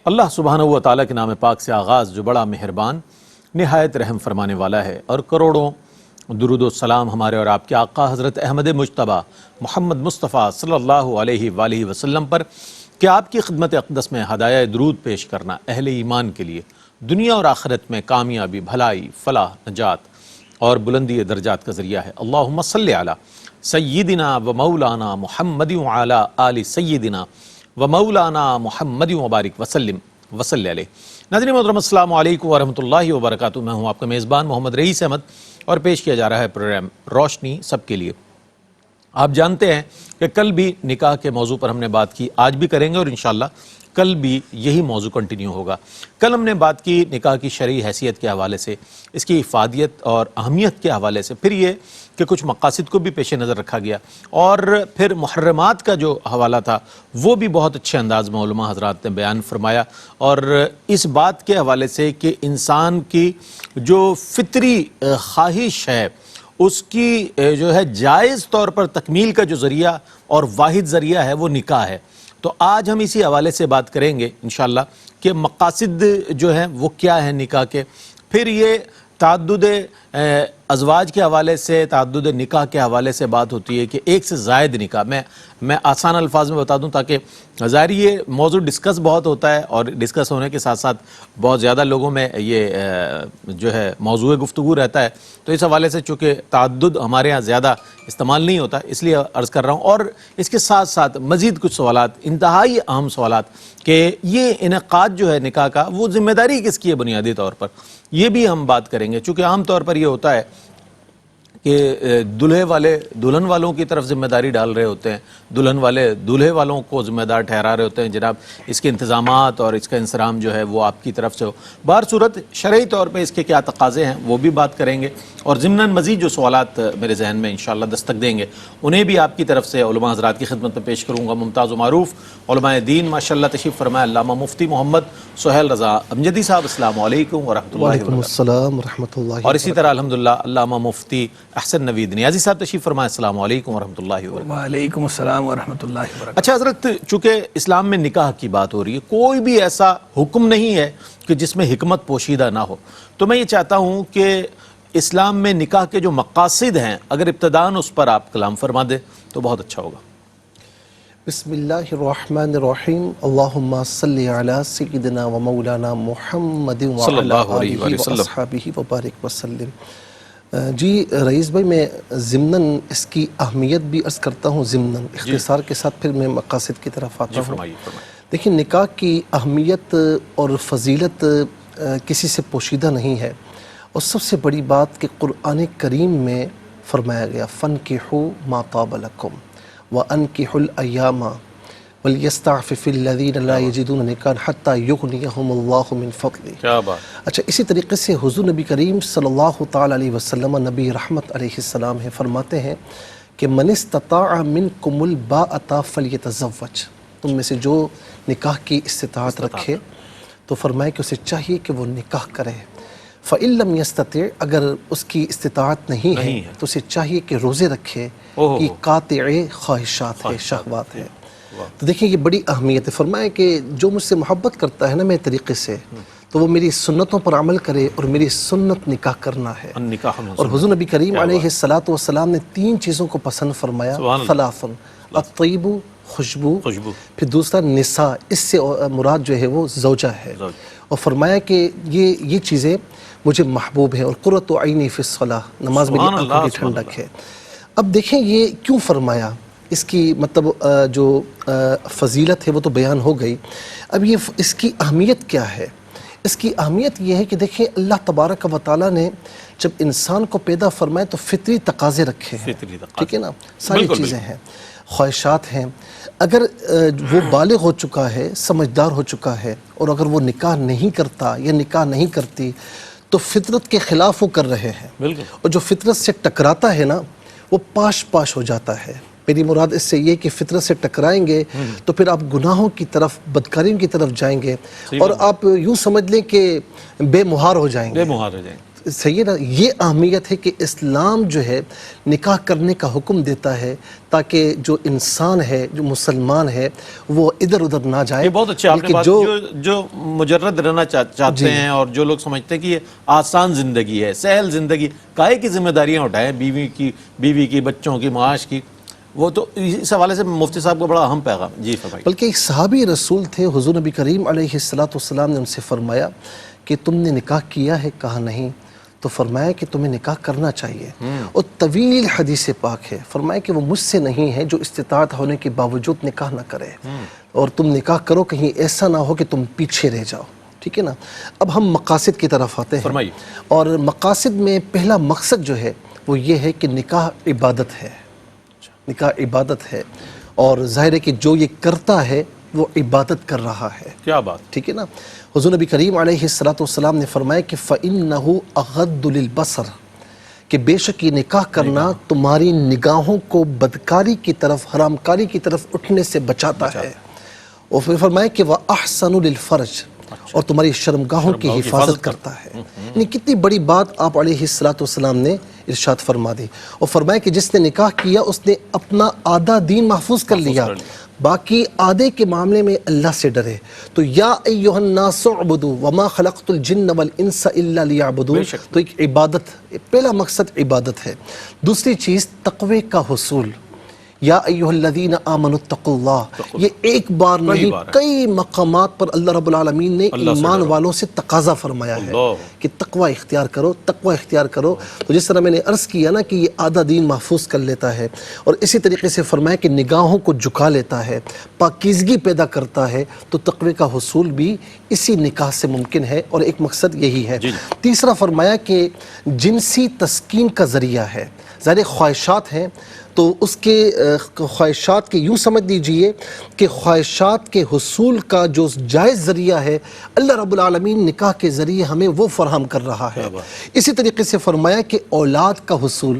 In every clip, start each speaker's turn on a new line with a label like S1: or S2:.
S1: اللہ سبحانہ و تعالیٰ کے نام پاک سے آغاز جو بڑا مہربان نہایت رحم فرمانے والا ہے، اور کروڑوں درود و سلام ہمارے اور آپ کے آقا حضرت احمد مجتبیٰ محمد مصطفیٰ صلی اللہ علیہ وآلہ وسلم پر کہ آپ کی خدمت اقدس میں ہدایہ درود پیش کرنا اہل ایمان کے لیے دنیا اور آخرت میں کامیابی، بھلائی، فلاح، نجات اور بلندی درجات کا ذریعہ ہے۔ اللہم صلی علی سیدنا و مولانا محمد وعلی آل سیدنا و مولانا محمد وبارک وسلم وصلی علیہ۔ ناظرین محترم السلام علیکم ورحمۃ اللہ وبرکاتہ، میں ہوں آپ کا میزبان محمد رئیس احمد اور پیش کیا جا رہا ہے پروگرام روشنی سب کے لیے۔ آپ جانتے ہیں کہ کل بھی نکاح کے موضوع پر ہم نے بات کی، آج بھی کریں گے اور انشاءاللہ کل بھی یہی موضوع کنٹینیو ہوگا۔ کل ہم نے بات کی نکاح کی شرعی حیثیت کے حوالے سے، اس کی افادیت اور اہمیت کے حوالے سے، پھر یہ کہ کچھ مقاصد کو بھی پیش نظر رکھا گیا، اور پھر محرمات کا جو حوالہ تھا وہ بھی بہت اچھے انداز میں علماء حضرات نے بیان فرمایا، اور اس بات کے حوالے سے کہ انسان کی جو فطری خواہش ہے اس کی جو ہے جائز طور پر تکمیل کا جو ذریعہ اور واحد ذریعہ ہے وہ نکاح ہے۔ تو آج ہم اسی حوالے سے بات کریں گے انشاءاللہ کہ مقاصد جو ہیں وہ کیا ہیں نکاح کے، پھر یہ تعدد ازواج کے حوالے سے، تعدد نکاح کے حوالے سے بات ہوتی ہے کہ ایک سے زائد نکاح، میں آسان الفاظ میں بتا دوں تاکہ ظاہر یہ موضوع ڈسکس بہت ہوتا ہے، اور ڈسکس ہونے کے ساتھ ساتھ بہت زیادہ لوگوں میں یہ جو ہے موضوع گفتگو رہتا ہے، تو اس حوالے سے چونکہ تعدد ہمارے ہاں زیادہ استعمال نہیں ہوتا اس لیے عرض کر رہا ہوں، اور اس کے ساتھ ساتھ مزید کچھ سوالات، انتہائی اہم سوالات کہ یہ انعقاد جو ہے نکاح کا وہ ذمہ داری کس کی ہے بنیادی طور پر، یہ بھی ہم بات کریں گے، چونکہ عام طور پر یہ ہوتا ہے کہ دلہے والے دلہن والوں کی طرف ذمہ داری ڈال رہے ہوتے ہیں، دلہن والے دولہے والوں کو ذمہ دار ٹھہرا رہے ہوتے ہیں، جناب اس کے انتظامات اور اس کا انصرام جو ہے وہ آپ کی طرف سے ہو۔ بہر صورت شرعی طور پہ اس کے کیا تقاضے ہیں وہ بھی بات کریں گے، اور ضمناً مزید جو سوالات میرے ذہن میں انشاءاللہ دستک دیں گے انہیں بھی آپ کی طرف سے علماء حضرات کی خدمت میں پیش کروں گا۔ ممتاز و معروف علماء دین ماشاءاللہ تشریف فرمائے علامہ مفتی محمد سہیل رضا امجدی صاحب، السلام علیکم ورحمۃ اللہ وبرکاتہ۔
S2: وعلیکم السلام ورحمۃ اللہ۔
S1: اور اسی طرح الحمدللہ علامہ مفتی احسن نوید نیازی صاحب تشریف فرمائے، السلام علیکم ورحمۃ اللہ وبرکاتہ۔
S3: وعلیکم السلام ورحمۃ اللہ وبرکاتہ۔
S1: اچھا حضرت، چونکہ اسلام میں نکاح کی بات ہو رہی ہے، کوئی بھی ایسا حکم نہیں ہے کہ جس میں حکمت پوشیدہ نہ ہو، تو میں یہ چاہتا ہوں کہ اسلام میں نکاح کے جو مقاصد ہیں اگر ابتداً اس پر آپ کلام فرما دیں تو بہت اچھا ہوگا۔
S2: بسم اللہ الرحمن الرحیم، اللہم صلی علی سیدنا و مولانا محمد
S1: صلی
S2: وعلی
S1: اللہ علیہ
S2: آلہ
S1: وسلم۔
S2: و اصحابہ وبارک وسلم۔ جی رئیس بھائی، میں ضمناً اس کی اہمیت بھی عرض کرتا ہوں، ضمناً اختصار کے ساتھ پھر میں مقاصد کی طرف آتا ہوں۔
S1: فرمائیے۔
S2: دیکھیں، نکاح کی اہمیت اور فضیلت کسی سے پوشیدہ نہیں ہے، اور سب سے بڑی بات کہ قرآن کریم میں فرمایا گیا فَانْكِحُوا مَا طَابَ لَكُمْ وَأَنْكِحُوا الْأَيَّامَ وَلْيَسْتَعْفِفِ الَّذِينَ لَا يَجِدُونَ نِكَاحًا حَتَّى يُغْنِيَهُمُ اللَّهُ مِنْ فَضْلِهِ۔
S1: کیا بات۔
S2: اچھا، اسی طریقے سے حضور نبی کریم صلی اللہ تعالیٰ علیہ وسلم، نبی رحمت علیہ السلام ہے، فرماتے ہیں کہ من استطاع منکم الباءۃ فلیتزوج، تم میں سے جو نکاح کی استطاعت رکھے تو فرمائے کہ اسے چاہیے کہ وہ نکاح کرے۔ فَإِن لَمْ يَسْتَطِعْ، اگر اس کی استطاعت نہیں ہے تو اسے چاہیے کہ روزے رکھے، کہ قاطع خواہشات ہے، شہوات ہے۔ تو دیکھیں یہ بڑی اہمیت ہے۔ فرمائے کہ جو مجھ سے محبت کرتا ہے نا میرے طریقے سے، تو وہ میری سنتوں پر عمل کرے، اور میری سنت نکاح کرنا ہے۔ اور حضور نبی کریم علیہ السلام نے 3 چیزوں کو پسند فرمایا، ثلاث، الطیب، خوشبو، پھر دوسرا نساء، اس سے مراد جو ہے وہ زوجہ ہے، اور فرمایا کہ یہ چیزیں مجھے محبوب ہیں، اور قرۃ عینی فی الصلاۃ، نماز میری آنکھوں کی ٹھنڈک ہے۔ اب دیکھیں یہ کیوں فرمایا، اس کی مطلب جو فضیلت ہے وہ تو بیان ہو گئی، اب یہ اس کی اہمیت کیا ہے؟ اس کی اہمیت یہ ہے کہ دیکھیں اللہ تبارک و تعالیٰ نے جب انسان کو پیدا فرمائے تو فطری تقاضے رکھے ہیں، ٹھیک ہے نا، ساری چیزیں ہیں، خواہشات ہیں۔ اگر وہ بالغ ہو چکا ہے، سمجھدار ہو چکا ہے، اور اگر وہ نکاح نہیں کرتا یا نکاح نہیں کرتی تو فطرت کے خلاف وہ کر رہے ہیں، اور جو فطرت سے ٹکراتا ہے نا وہ پاش پاش ہو جاتا ہے۔ میری مراد اس سے یہ کہ فطرت سے ٹکرائیں گے تو پھر آپ گناہوں کی طرف، بدکاریوں کی طرف جائیں گے، اور آپ یوں سمجھ لیں کہ بے مہار ہو جائیں گے۔ صحیح نا، یہ اہمیت ہے کہ اسلام جو ہے نکاح کرنے کا حکم دیتا ہے تاکہ جو انسان ہے، جو مسلمان ہے، وہ ادھر ادھر نہ جائے۔
S1: یہ بہت اچھا آپ نے
S2: بلکہ
S1: بات، جو مجرد رہنا چاہتے ہیں اور جو لوگ سمجھتے ہیں کہ یہ آسان زندگی ہے، سہل زندگی، کاہے کی ذمہ داریاں اٹھائیں، بیوی کی، بچوں کی، معاش کی، وہ تو اس حوالے سے مفتی صاحب کا بڑا اہم پیغام۔ جی فرمائیے۔
S2: بلکہ ایک صحابی رسول تھے، حضور نبی کریم علیہ السلام نے ان سے فرمایا کہ تم نے نکاح کیا ہے؟ کہا نہیں۔ تو فرمایا کہ تمہیں نکاح کرنا چاہیے، اور طویل حدیث پاک ہے، فرمایا کہ وہ مجھ سے نہیں ہے جو استطاعت ہونے کے باوجود نکاح نہ کرے، اور تم نکاح کرو، کہیں ایسا نہ ہو کہ تم پیچھے رہ جاؤ۔ ٹھیک ہے نا، اب ہم مقاصد کی طرف آتے ہیں۔
S1: فرمائیے۔
S2: اور مقاصد میں پہلا مقصد جو ہے وہ یہ ہے کہ نکاح عبادت ہے، نکاح عبادت ہے، اور ظاہر ہے کہ جو یہ کرتا ہے وہ عبادت کر رہا ہے۔
S1: کیا بات۔
S2: ٹھیک ہے نا، حضور نبی کریم علیہ السلام نے فرمایا کہ فَإِنَّهُ أَغَضُّ لِلْبَصَرِ، کہ بے شک یہ نکاح کرنا تمہاری نگاہوں کو بدکاری کی طرف، حرام کاری کی طرف اٹھنے سے بچاتا ہے، اور پھر فرمایا کہ وَأَحْسَنُ لِلْفَرْجِ، اور تمہاری شرمگاہوں کی حفاظت کرتا ہے۔ یعنی کتنی بڑی بات آپ علیہ السلام نے ارشاد فرما دی، اور فرمایا کہ جس نے نکاح کیا اس نے اپنا آدھا دین محفوظ کر لیا، باقی آدھے کے معاملے میں اللہ سے ڈرے۔ تو یا ایھا الناس اعبدوا وما خلقت الجن والانس الا لیعبدون، تو ایک عبادت، پہلا مقصد عبادت ہے۔ دوسری چیز تقوی کا حصول، یا ایھا الذین آمنوا اتقوا اللہ، یہ ایک بار نہیں کئی مقامات پر اللہ رب العالمین نے ایمان والوں سے تقاضا فرمایا ہے کہ تقوی اختیار کرو، تقوی اختیار کرو۔ تو جس طرح میں نے عرض کیا نا کہ یہ آدھا دین محفوظ کر لیتا ہے، اور اسی طریقے سے فرمایا کہ نگاہوں کو جھکا لیتا ہے، پاکیزگی پیدا کرتا ہے، تو تقوی کا حصول بھی اسی نکاح سے ممکن ہے، اور ایک مقصد یہی ہے۔ تیسرا فرمایا کہ جنسی تسکین کا ذریعہ ہے، ظاہر خواہشات ہیں تو اس کے خواہشات کے یوں سمجھ لیجئے کہ خواہشات کے حصول کا جو جائز ذریعہ ہے اللہ رب العالمین نکاح کے ذریعے ہمیں وہ فراہم کر رہا ہے۔ اسی طریقے سے فرمایا کہ اولاد کا حصول،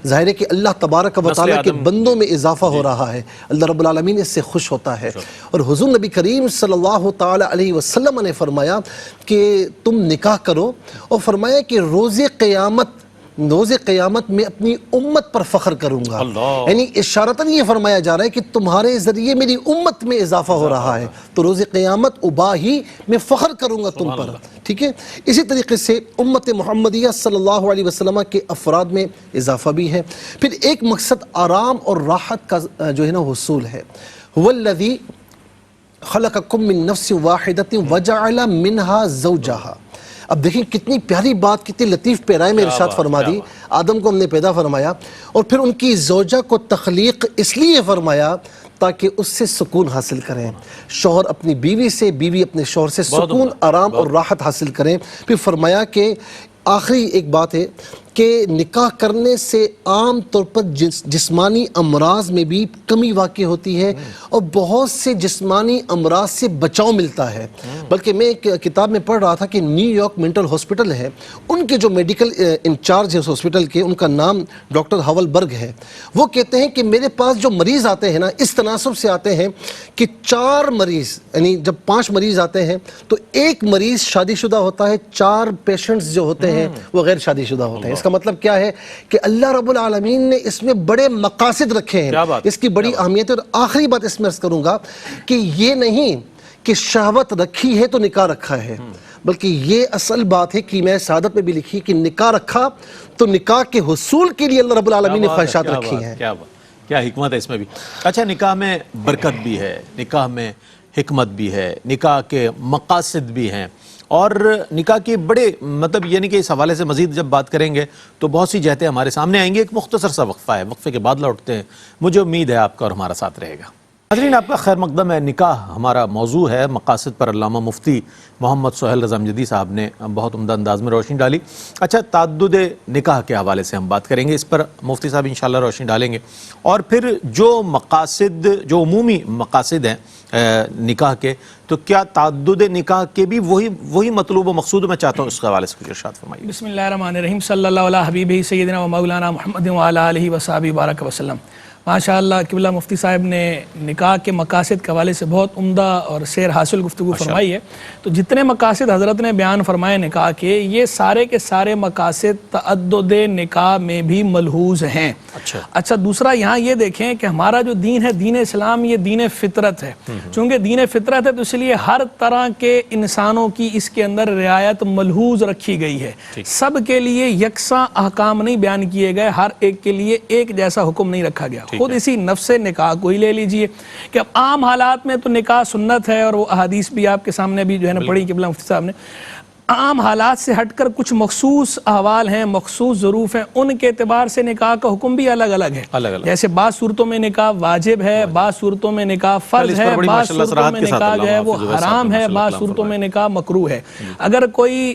S2: ظاہر ہے کہ اللہ تبارک و تعالیٰ کے بندوں میں اضافہ ہو رہا ہے، اللہ رب العالمین اس سے خوش ہوتا ہے۔ اور حضور نبی کریم صلی اللہ تعالی علیہ وسلم نے فرمایا کہ تم نکاح کرو، اور فرمایا کہ روز قیامت میں اپنی امت پر فخر کروں گا، یعنی اشارتاً یہ فرمایا جا رہا ہے کہ تمہارے ذریعے میری امت میں اضافہ ہو رہا ہے، تو روز قیامت اباہی میں فخر کروں گا تم پر۔ ٹھیک ہے، اسی طریقے سے امت محمدیہ صلی اللہ علیہ وسلم کے افراد میں اضافہ بھی ہے۔ پھر ایک مقصد آرام اور راحت کا جو ہے نا حصول ہے، هو الذی خلقکم من نفس واحدۃ وجعل منها زوجہا۔ اب دیکھیں کتنی پیاری بات، کتنی لطیف پیرائے میں ارشاد فرما دی۔ آدم کو ہم نے پیدا فرمایا، اور پھر ان کی زوجہ کو تخلیق اس لیے فرمایا تاکہ اس سے سکون حاصل کریں، شوہر اپنی بیوی سے، بیوی اپنے شوہر سے سکون، آرام اور راحت حاصل کریں۔ پھر فرمایا کہ آخری ایک بات ہے کہ نکاح کرنے سے عام طور پر جسمانی امراض میں بھی کمی واقع ہوتی ہے، اور بہت سے جسمانی امراض سے بچاؤ ملتا ہے۔ بلکہ میں ایک کتاب میں پڑھ رہا تھا کہ نیو یارک مینٹل ہاسپٹل ہے، ان کے جو میڈیکل انچارج ہے اس ہاسپٹل کے، ان کا نام ڈاکٹر ہاول برگ ہے، وہ کہتے ہیں کہ میرے پاس جو مریض آتے ہیں نا، اس تناسب سے آتے ہیں کہ 4 مریض، یعنی جب 5 مریض آتے ہیں تو ایک مریض شادی شدہ ہوتا ہے، 4 پیشنٹس جو ہوتے ہیں وہ غیر شادی شدہ ہوتے ہیں۔ اس کا مطلب کیا ہے کہ اللہ رب العالمین نے اس میں بڑے مقاصد رکھے ہیں، اس کی بڑی اہمیت ہے۔ اور آخری بات اس میں عرض کروں گا کہ یہ نہیں کہ شہوت رکھی ہے تو نکاح رکھا ہے، بلکہ یہ اصل بات ہے کہ میں سعادت میں بھی لکھی کہ نکاح رکھا تو نکاح کے حصول کے لیے اللہ رب العالمین نے خواہشات رکھی ہیں۔
S1: کیا حکمت ہے اس میں بھی۔ اچھا، نکاح میں برکت بھی ہے، نکاح میں حکمت بھی ہے، نکاح کے مقاصد بھی ہیں، اور نکاح کے بڑے مطلب یعنی کہ اس حوالے سے مزید جب بات کریں گے تو بہت سی جہتیں ہمارے سامنے آئیں گے۔ ایک مختصر سا وقفہ ہے، وقفے کے بعد لوٹتے ہیں۔ مجھے امید ہے آپ کا اور ہمارا ساتھ رہے گا۔ ناظرین، آپ کا خیر مقدم ہے۔ نکاح ہمارا موضوع ہے، مقاصد پر علامہ مفتی محمد سہیل رضا امجدی صاحب نے بہت عمدہ انداز میں روشنی ڈالی۔ اچھا، تعدد نکاح کے حوالے سے ہم بات کریں گے، اس پر مفتی صاحب انشاءاللہ روشنی ڈالیں گے، اور پھر جو مقاصد، جو عمومی مقاصد ہیں نکاح کے، تو کیا تعدد نکاح کے بھی وہی مطلوب و مقصود؟ میں چاہتا ہوں اس کے حوالے سے کچھ ارشاد فرمائیے۔
S3: بسم اللہ الرحمن الرحیم، صلی اللہ علیہ حبیبہ سیدنا و مولانا محمد و علی آلہ و صحبہ بارک وسلم۔ ماشاء اللہ قبلہ مفتی صاحب نے نکاح کے مقاصد کے حوالے سے بہت عمدہ اور سیر حاصل گفتگو فرمائی ہے. تو جتنے مقاصد حضرت نے بیان فرمائے نکاح کے، یہ سارے کے سارے مقاصد تعدد نکاح میں بھی ملحوظ ہیں. اچھا دوسرا یہاں یہ دیکھیں کہ ہمارا جو دین ہے، دین اسلام، یہ دین فطرت ہے. چونکہ دین فطرت ہے تو اس لیے ہر طرح کے انسانوں کی اس کے اندر رعایت ملحوظ رکھی گئی ہے. سب کے لیے یکساں احکام نہیں بیان کیے گئے، ہر ایک کے لیے ایک جیسا حکم نہیں رکھا گیا. خود اسی نفس نکاح کو ہی لے لیجئے کہ اب عام حالات میں تو نکاح سنت ہے، اور وہ احادیث بھی آپ کے سامنے بھی جو ہے نا پڑھی قبلہ مفتی صاحب نے. عام حالات سے ہٹ کر کچھ مخصوص احوال ہیں، مخصوص ظروف ہیں، ان کے اعتبار سے نکاح کا حکم بھی الگ الگ ہے. جیسے بعض صورتوں میں نکاح واجب ہے، بعض صورتوں میں نکاح فرض ہے، بعض صورتوں میں نکاح جو ہے وہ حرام ہے، بعض صورتوں میں نکاح مکروہ ہے. اگر کوئی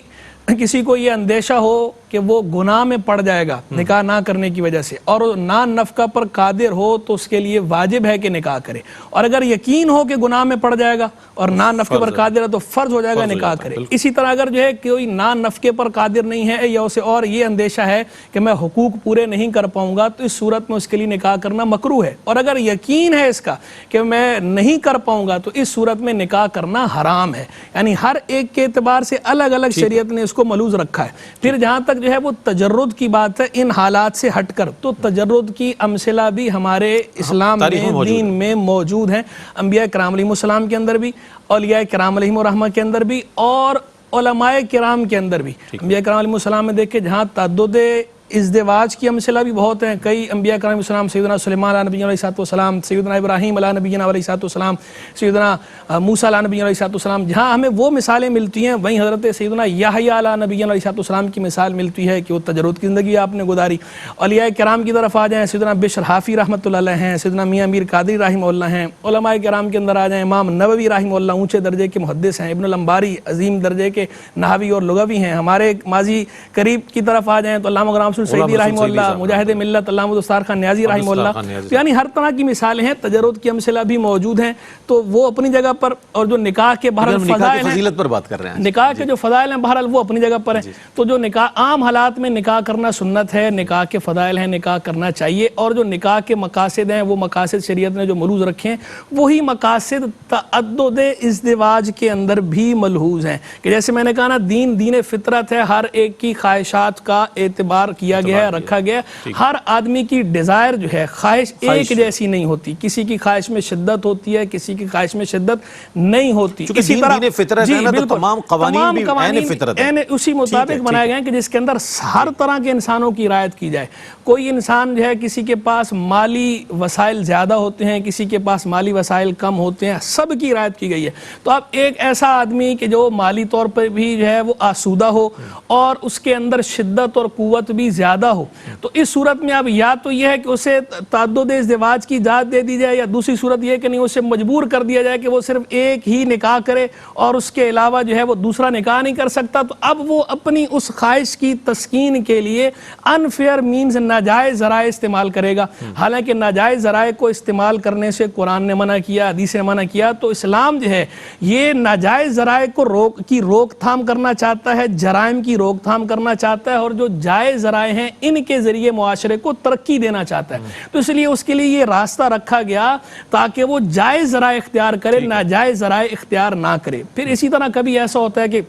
S3: کسی کو یہ اندیشہ ہو کہ وہ گناہ میں پڑ جائے گا نکاح نہ کرنے کی وجہ سے، اور نان نفقہ پر قادر ہو، تو اس کے لیے واجب ہے کہ نکاح کرے. اور اگر یقین ہو کہ گناہ میں پڑ جائے گا اور نان نفقے پر قادر ہے تو فرض ہو جائے گا نکاح کرے. اسی طرح اگر جو ہے کوئی نان نفقے پر قادر نہیں ہے یا اسے اور یہ اندیشہ ہے کہ میں حقوق پورے نہیں کر پاؤں گا، تو اس صورت میں اس کے لیے نکاح کرنا مکروہ ہے. اور اگر یقین ہے اس کا کہ میں نہیں کر پاؤں گا، تو اس صورت میں نکاح کرنا حرام ہے. یعنی ہر ایک کے اعتبار سے الگ الگ شریعت نے اس کو ملوز رکھا ہے. پھر جہاں تک جو ہے وہ تجرد کی بات ہے، ان حالات سے ہٹ کر، تو تجرد کی امثلہ بھی ہمارے اسلام میں دین میں موجود ہیں. انبیاء کرام علیہ السلام کے اندر بھی، اولیاء کرام علیہ الرحمہ کے اندر بھی، اور علماء کرام کے اندر بھی. انبیاء کرام علیہ السلام میں دیکھیں جہاں تعدد ازدواج کی امثلہ بھی بہت ہیں. کئی انبیاء کرام علیہ السلام، سیدنا سلیمان علیہ نبی علیہ السلام، سیدنا ابراہیم علیہ نبی علیہ السلام، سیدنا موسیٰ علیہ نبی علیہ السلام، جہاں ہمیں وہ مثالیں ملتی ہیں، وہیں حضرت سیدنا یحییٰ علیہ نبی علیہ السلام کی مثال ملتی ہے کہ وہ تجرد کی زندگی آپ نے گزاری. اولیاء کرام کی طرف آ جائیں، سیدنا بشر حافی رحمۃ اللہ علیہ ہیں، سیدنا میاں میر قادری رحمہ اللہ ہیں. علماء کرام کے اندر آ جائیں، امام نووی رحمہ اللہ اونچے درجے کے محدث ہیں، ابن الانباری عظیم درجے کے نحوی اور لغوی ہیں. ہمارے ماضی قریب کی طرف آ جائیں تو علامہ غلام حسن سعیدی رحمہ اللہ، مجاہد ملت علامہ دستار خان نیازی رحمہ اللہ. یعنی ہر طرح کی مثالیں ہیں، تجرد کی امثلہ بھی موجود ہیں. تو وہ اپنی جگہ پر، اور جو نکاح کے بہرحال فضائل ہیں،
S1: فضیلت پر بات کر رہے ہیں،
S3: نکاح کے جو فضائل ہیں بہرحال وہ اپنی جگہ پر ہیں. تو جو نکاح عام حالات میں نکاح کرنا سنت ہے، نکاح کے فضائل ہیں، نکاح کرنا چاہیے. اور جو نکاح کے مقاصد ہیں، وہ مقاصد شریعت نے جو ملحوظ رکھے ہیں، وہی مقاصد تعدد ازدواج کے اندر بھی ملحوظ ہیں. کہ جیسے میں نے کہا نا، دین فطرت ہے، ہر ایک کی خواہشات کا اعتبار کیا گیا ہے، رکھا گیا ہے. ہر آدمی کی ڈیزائر جو ہے، خواہش ایک جیسی نہیں ہوتی. کسی کی خواہش میں شدت ہوتی ہے، کسی کی خواہش میں شدت نہیں ہوتی. اسی طرح
S1: دین فطرت ہے نا، تو تمام قوانین بھی عین فطرت ہے،
S3: اسی مطابق بنائے گئے ہیں کہ جس کے اندر ہر طرح کے انسانوں کی رعایت کی جائے. کوئی انسان جو ہے کسی کے پاس مالی وسائل زیادہ ہوتے ہیں، کسی کے پاس مالی وسائل کم ہوتے ہیں، سب کی رعایت کی گئی ہے. تو اب ایک ایسا آدمی کہ جو مالی طور پر بھی جو ہے وہ آسودہ ہو اور اس کے اندر شدت اور قوت بھی زیادہ ہو، تو اس صورت میں اب یا تو یہ ہے کہ اسے تعدد ازدواج کی اجازت دے دی جائے، یا دوسری صورت یہ کہ نہیں، اسے مجبور کر دیا جائے کہ وہ صرف ایک ہی نکاح کرے اور اس کے علاوہ جو ہے وہ دوسرا نکاح نہیں کر سکتا. تو اب وہ اپنی اس خواہش کی تسکین کے لیے انفیئر مینز، ناجائز ذرائع استعمال کرے گا. حالانکہ ناجائز ذرائع کو استعمال کرنے سے قرآن نے منع کیا، حدیث نے منع کیا. تو اسلام جو ہے یہ ناجائز ذرائع کو روک تھام کرنا چاہتا ہے، جرائم کی روک تھام کرنا چاہتا ہے، اور جو جائز ذرائع ہیں ان کے ذریعے معاشرے کو ترقی دینا چاہتا ہے. تو اس لیے اس کے لیے یہ راستہ رکھا گیا تاکہ وہ جائز ذرائع اختیار کرے، ناجائز ذرائع اختیار نہ کرے. پھر اسی طرح کبھی ایسا ہوتا ہے کہ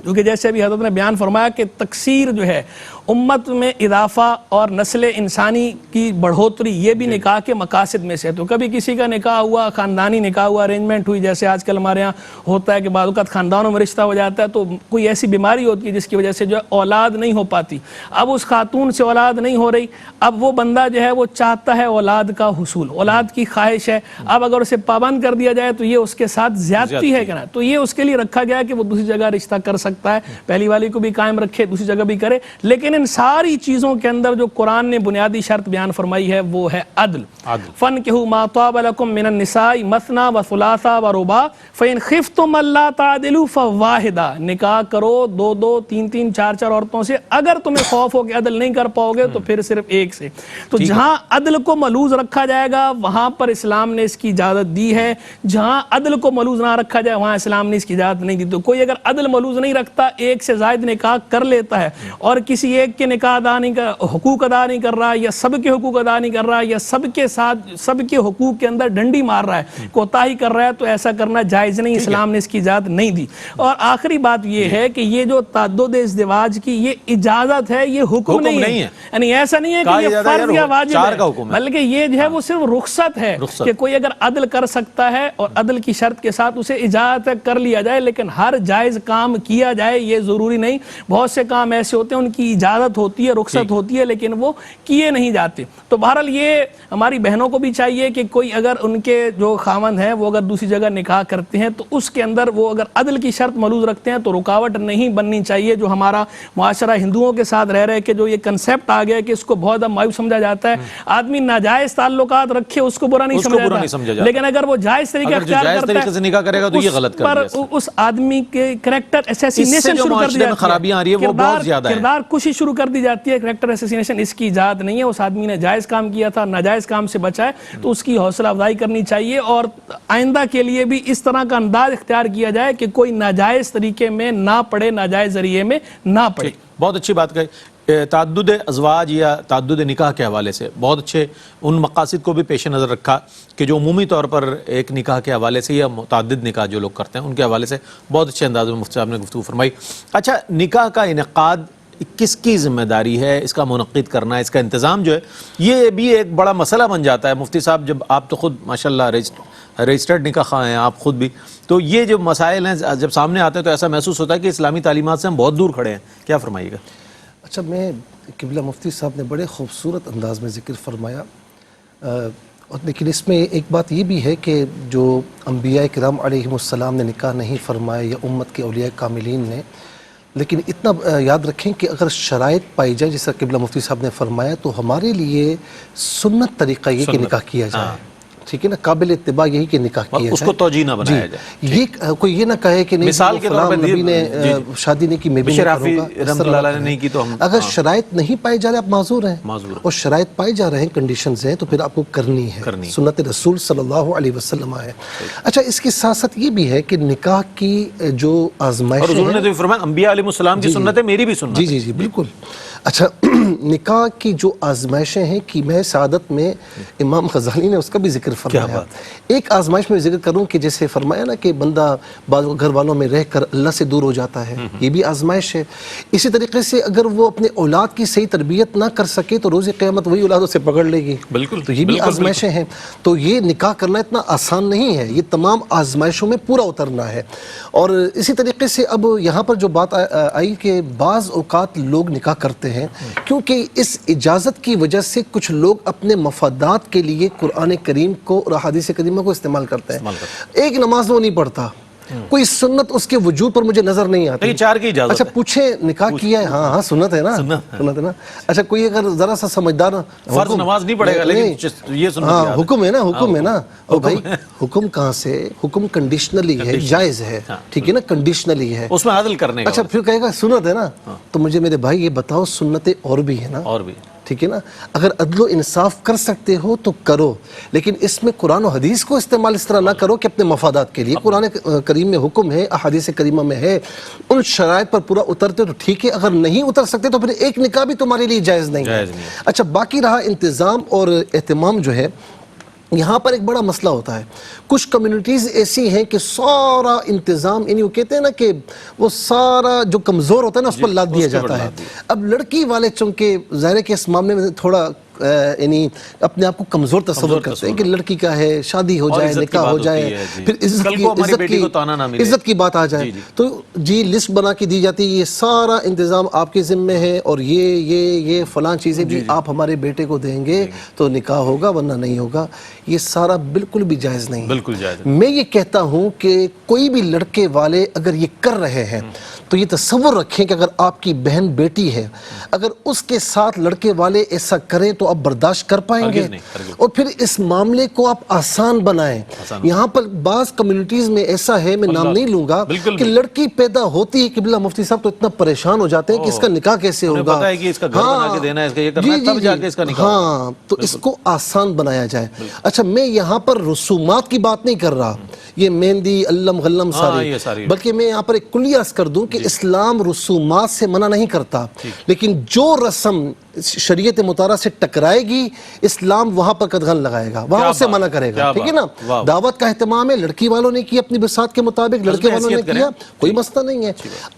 S3: کیونکہ جیسے ابھی حضرت نے بیان فرمایا کہ تکثیر جو ہے، امت میں اضافہ اور نسل انسانی کی بڑھوتری، یہ بھی نکاح کے مقاصد میں سے. تو کبھی کسی کا نکاح ہوا، خاندانی نکاح ہوا، ارینجمنٹ ہوئی، جیسے آج کل ہمارے ہاں ہوتا ہے کہ بعض اوقات خاندانوں میں رشتہ ہو جاتا ہے، تو کوئی ایسی بیماری ہوتی ہے جس کی وجہ سے جو ہے اولاد نہیں ہو پاتی. اب اس خاتون سے اولاد نہیں ہو رہی، اب وہ بندہ جو ہے وہ چاہتا ہے اولاد کا حصول، اولاد کی خواہش ہے. اب اگر اسے پابند کر دیا جائے تو یہ اس کے ساتھ زیادتی ہے کہ نا. تو یہ اس کے لیے رکھا گیا کہ وہ دوسری جگہ رشتہ کر سکتا ہے، پہلی والی کو بھی قائم رکھے، دوسری جگہ بھی کرے. لیکن ان ساری چیزوں کے اندر جو قرآن نے بنیادی شرط بیان فرمائی ہے وہ ہے عدل. فَانْكِحُوا مَا طَابَ لَكُم مِّنَ النِّسَاءِ مَثْنَىٰ وَثُلَاثَ وَرُبَاعَ فَإِنْ خِفْتُمْ أَلَّا تَعْدِلُوا فَوَاحِدَةً. نکاح کرو دو تین چار عورتوں سے، اگر تمہیں خوف ہو کہ عدل نہیں کر پاؤ گے تو پھر صرف ایک سے. تو جہاں عدل کو ملوز رکھا جائے گا وہاں پر اسلام نے اس کی اجازت دی ہے، جہاں عدل کو ملوز نہ رکھا جائے وہاں اسلام نے اس کی اجازت نہیں دی. تو کوئی اگر عدل ملوز نہیں رکھتا، ایک سے زائد نکاح کر لیتا ہے اور کسی ایک کے نکاح ادا نہیں کر حقوق ادا نہیں کر رہا یا سب کے حقوق ادا نہیں کر رہا یا سب کے ساتھ سب کے حقوق کے اندر ڈنڈی مار رہا ہے کوتاہی کر رہا ہے تو ایسا کرنا جائز نہیں اسلام نے اس کی اجازت نہیں دی اور آخری بات یہ ہے کہ یہ جو تعدد ازدواج کی یہ اجازت ہے یہ حکم نہیں ہے یعنی ایسا نہیں ہے کہ یہ فرض یا واجب ہے بلکہ یہ جو ہے وہ صرف رخصت ہے کہ کوئی اگر عدل کر سکتا ہے اور عدل کی شرط کے ساتھ اسے اجازت کر لیا جائے لیکن ہر جائز کام کیا جائے یہ ضروری نہیں بہت سے کام ایسے ہوتے ہیں ان کی اجازت ہوتی ہے رخصت ہوتی ہے لیکن وہ کیے نہیں جاتے تو بہرحال یہ ہماری بہنوں کو بھی چاہیے کہ کوئی اگر ان کے جو خاوند ہیں وہ اگر دوسری جگہ نکاح کرتے ہیں تو اس کے اندر وہ اگر عدل کی شرط ملوز رکھتے ہیں تو رکاوٹ نہیں بننی چاہیے جو ہمارا معاشرہ ہندوؤں کے ساتھ رہ رہے کہ جو یہ کنسیپٹ آ گیا کہ اس کو بہت مایوب سمجھا جاتا ہے آدمی ناجائز تعلقات رکھے اس کو برا نہیں سمجھا جاتا لیکن اگر وہ جائز طریقے اختیار کرتا ہے
S1: نکاح کرے گا تو یہ غلط کر دیا
S3: اس آدمی کے کریکٹر اسیسینیشن شروع کر دی جاتی ہے کردار کشی شروع کر دی جاتی ہے کریکٹر اسیسینیشن اس کی اجازت نہیں ہے اس آدمی نے جائز کام کیا تھا ناجائز کام سے بچا ہے تو اس کی حوصلہ افزائی کرنی چاہیے اور آئندہ کے لیے بھی اس طرح کا انداز اختیار کیا جائے کہ کوئی ناجائز طریقے میں نہ پڑے ناجائز ذریعے میں نہ پڑے
S1: بہت اچھی بات کہی تعدد ازواج یا تعدد نکاح کے حوالے سے بہت اچھے ان مقاصد کو بھی پیش نظر رکھا کہ جو عمومی طور پر ایک نکاح کے حوالے سے یا متعدد نکاح جو لوگ کرتے ہیں ان کے حوالے سے بہت اچھے انداز میں مفتی صاحب نے گفتگو فرمائی اچھا نکاح کا انعقاد کس کی ذمہ داری ہے اس کا منعقد کرنا اس کا انتظام جو ہے یہ بھی ایک بڑا مسئلہ بن جاتا ہے مفتی صاحب جب آپ تو خود ماشاءاللہ رجسٹرڈ نکاح خواہ ہیں آپ خود بھی تو یہ جو مسائل ہیں جب سامنے آتے ہیں تو ایسا محسوس ہوتا ہے کہ اسلامی تعلیمات سے ہم بہت دور کھڑے ہیں کیا فرمائیے گا
S2: اچھا میں قبلہ مفتی صاحب نے بڑے خوبصورت انداز میں ذکر فرمایا لیکن اس میں ایک بات یہ بھی ہے کہ جو انبیاء کرام علیہم السلام نے نکاح نہیں فرمایا یا امت کے اولیاء کاملین نے لیکن اتنا یاد رکھیں کہ اگر شرائط پائی جائے جیسا قبلہ مفتی صاحب نے فرمایا تو ہمارے لیے سنت طریقہ یہ کہ نکاح کیا جائے ٹھیک ہے نا قابل اتباع یہی کہ نکاح کیا جائے
S1: اس کو توجیہ نہ بنایا جائے
S2: یہ کوئی یہ نہ کہے کہ نہیں
S1: مثال کے طور پر
S2: نبی نے شادی نہیں کی میں بھی نہیں کروں گا
S1: نہیں کی تو
S2: اگر شرائط نہیں پائے جا رہے آپ معذور ہیں اور شرائط پائے جا رہے ہیں کنڈیشنز ہیں تو پھر آپ کو کرنی ہے سنت رسول صلی اللہ علیہ وسلم ہے اچھا اس کے ساتھ ساتھ یہ بھی ہے کہ نکاح کی جو آزمائش
S1: اور حضور نے تو فرمایا انبیاء علیہ السلام کی سنت ہے میری بھی سنت
S2: جی بالکل اچھا نکاح کی جو آزمائشیں ہیں کہ میں سعادت میں امام غزالی نے اس کا بھی ذکر فرمایا ایک آزمائش میں ذکر کروں کہ جیسے فرمایا نا کہ بندہ بعض گھر والوں میں رہ کر اللہ سے دور ہو جاتا ہے یہ بھی آزمائش ہے اسی طریقے سے اگر وہ اپنے اولاد کی صحیح تربیت نہ کر سکے تو روز قیامت وہی اولاد اسے پکڑ لے گی
S1: بالکل
S2: تو یہ بھی آزمائشیں ہیں تو یہ نکاح کرنا اتنا آسان نہیں ہے یہ تمام آزمائشوں میں پورا اترنا ہے اور اسی طریقے سے اب یہاں پر جو بات آئی کہ بعض اوقات لوگ نکاح کرتے ہیں کیونکہ اس اجازت کی وجہ سے کچھ لوگ اپنے مفادات کے لیے قرآن کریم کو اور احادیث کریمہ کو استعمال کرتے ہیں ایک نماز وہ نہیں پڑھتا کوئی سنت اس کے وجود پر مجھے نظر نہیں آتی
S1: چار کی اجازت
S2: اچھا پوچھیں نکاح کیا ہے ہاں سنت ہے نا سنت ہے نا اچھا کوئی اگر ذرا سا سمجھدار
S1: فرض نماز نہیں پڑھے گا لیکن یہ سنت
S2: ہاں حکم ہے نا اور بھائی حکم کہاں سے حکم کنڈیشنلی ہے جائز ہے ٹھیک ہے نا کنڈیشنلی ہے
S1: اس میں عدل کرنے کا
S2: اچھا پھر کہے گا سنت ہے نا تو مجھے میرے بھائی یہ بتاؤ سنتیں اور بھی ہیں نا
S1: اور بھی
S2: ٹھیک ہے نا اگر عدل و انصاف کر سکتے ہو تو کرو لیکن اس میں قرآن و حدیث کو استعمال اس طرح نہ کرو کہ اپنے مفادات کے لیے قرآن کریم میں حکم ہے احادیث کریمہ میں ہے ان شرائط پر پورا اترتے تو ٹھیک ہے اگر نہیں اتر سکتے تو پھر ایک نکاح بھی تمہارے لیے جائز نہیں ہے اچھا باقی رہا انتظام اور اہتمام جو ہے یہاں پر ایک بڑا مسئلہ ہوتا ہے کچھ کمیونٹیز ایسی ہیں کہ سارا انتظام یعنی وہ کہتے ہیں نا کہ وہ سارا جو کمزور ہوتا ہے نا اس پر لاد دیا جاتا ہے اب لڑکی والے چونکہ ظاہر ہے کہ اس معاملے میں تھوڑا یعنی اپنے آپ کو کمزور تصور کرتے ہیں کہ لڑکی کا ہے شادی ہو جائے نکاح ہو جائے پھر عزت کی بات آ جائے تو جی لسٹ بنا کے دی جاتی ہے یہ سارا انتظام آپ کے ذمے ہے اور یہ فلاں چیزیں بھی آپ ہمارے بیٹے کو دیں گے تو نکاح ہوگا ورنہ نہیں ہوگا یہ سارا بالکل بھی جائز نہیں
S1: بالکل جائز
S2: میں یہ کہتا ہوں کہ کوئی بھی لڑکے والے اگر یہ کر رہے ہیں تو یہ تصور رکھیں کہ اگر آپ کی بہن بیٹی ہے اگر اس کے ساتھ لڑکے والے ایسا کریں تو آپ برداشت کر پائیں گے اور پھر اس معاملے کو آپ آسان بنائیں یہاں پر بعض کمیونٹیز میں ایسا ہے میں نام نہیں لوں گا کہ لڑکی پیدا ہوتی ہے قبلہ مفتی صاحب تو اتنا پریشان ہو جاتے ہیں کہ اس کا نکاح کیسے ہوگا ہاں تو اس کو آسان بنایا جائے اچھا میں یہاں پر رسومات کی بات نہیں کر رہا یہ مہندی علم غلم
S1: ساری
S2: بلکہ میں یہاں پر ایک کلی عرض کر دوں کہ اسلام رسومات سے منع نہیں کرتا، لیکن جو رسم شریعت مطالعہ سے ٹکرائے گی اسلام وہاں پر قدغن لگائے گا، وہاں اسے منع کرے گا، ٹھیک ہے نا۔ دعوت کا اہتمام ہے، لڑکی والوں نے کی اپنی بساط کے مطابق، لڑکے والوں نے کیا، کوئی مسئلہ نہیں ہے۔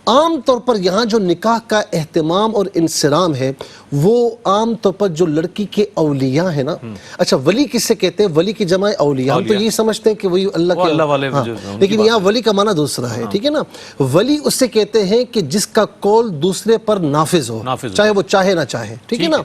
S2: عام طور پر یہاں جو نکاح کا اہتمام اور انصرام ہے وہ عام طور پر جو لڑکی کے اولیاء ہیں نا، اچھا ولی کس سے کہتے ہیں؟ ولی کی جمع اولیاء، ہم تو یہی سمجھتے ہیں کہ وہی اللہ کے، لیکن یہاں ولی کا معنی دوسرا ہے، ٹھیک ہے نا۔ ولی اس سے کہتے ہیں کہ جس کا قول دوسرے پر نافذ ہو، چاہے وہ چاہے نہ چاہے، ٹھیک ہے نا۔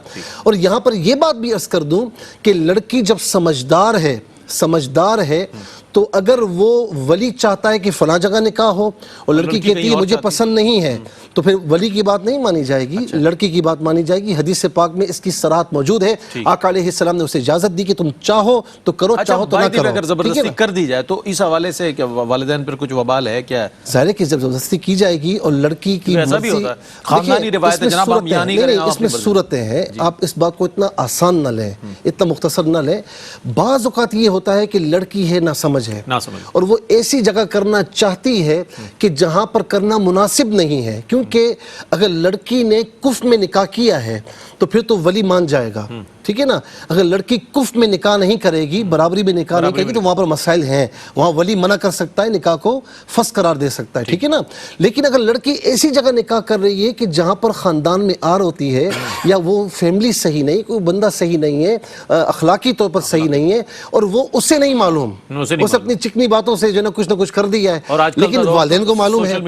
S2: اور یہاں پر یہ بات بھی عرض کر دوں کہ لڑکی جب سمجھدار ہے تو اگر وہ ولی چاہتا ہے کہ فلاں جگہ نکاح ہو اور لڑکی کہتی ہے مجھے پسند نہیں ہے، تو پھر ولی کی بات نہیں مانی جائے گی، لڑکی کی بات مانی جائے گی۔ حدیث پاک میں اس کی صراحت موجود ہے، آقا علیہ السلام نے اسے اجازت دی کہ تم چاہو تو کرو، چاہو تو نہ کرو۔
S1: اگر زبردستی کر دی جائے تو اس حوالے سے کیا والدین پر کچھ وبال ہے کیا؟
S2: ظاہر ہے کہ جب زبردستی کی جائے گی اور لڑکی کی مرضی،
S1: خاندانی روایت ہے جناب، ہم یہاں نہیں کریں گے،
S2: اس میں صورتیں ہیں، آپ اس بات کو اتنا آسان نہ لیں، اتنا مختصر نہ لیں۔ بعض اوقات یہ ہوتا ہے کہ لڑکی ہے نہ سمجھ ہے، اور وہ ایسی جگہ کرنا چاہتی ہے کہ جہاں پر کرنا مناسب نہیں ہے، کیونکہ اگر لڑکی نے کفر میں نکاح کیا ہے تو پھر تو ولی مان جائے گا، ٹھیک ہے نا۔ اگر لڑکی کفر میں نکاح نہیں کرے گی، برابری میں نکاح نہیں کرے گی، تو وہاں پر مسائل ہیں، وہاں ولی منع کر سکتا ہے، نکاح کو فسخ قرار دے سکتا ہے، ٹھیک ہے نا۔ لیکن اگر لڑکی ایسی جگہ نکاح کر رہی ہے کہ جہاں پر خاندان میں آر ہوتی ہے، یا وہ فیملی صحیح نہیں، کوئی بندہ صحیح نہیں ہے، اخلاقی طور پر صحیح نہیں ہے، اور وہ اسے نہیں معلوم، اسے اپنی چکنی باتوں سے جو نہ کچھ کر دیا ہے، لیکن والدین کو معلوم ہے،